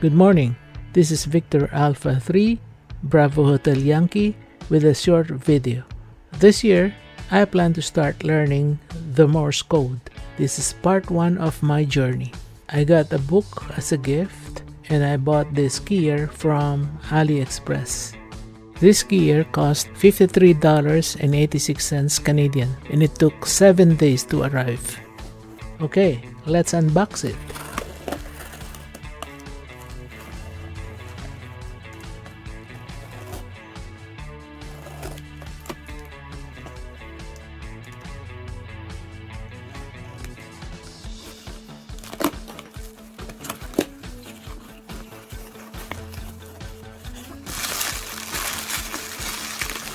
Good morning. This is Victor Alpha 3, Bravo Hotel Yankee with a short video. This year, I plan to start learning the Morse code. This is part 1 of my journey. I got a book as a gift and I bought this keyer from AliExpress. This keyer cost $53.86 Canadian and it took 7 days to arrive. Okay, let's unbox it.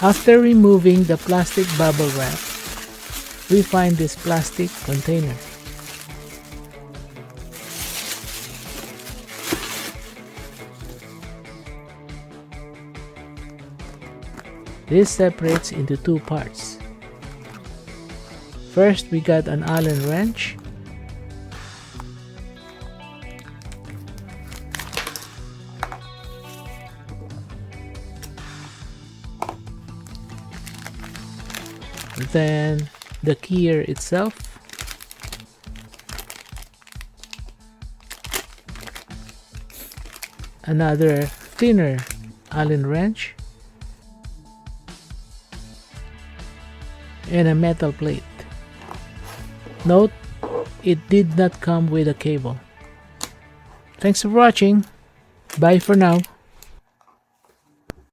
After removing the plastic bubble wrap, we find this plastic container. This separates into 2 parts. First, we got an Allen wrench. Then the keyer itself, another thinner Allen wrench, and a metal plate. Note, it did not come with a cable. Thanks for watching. Bye for now.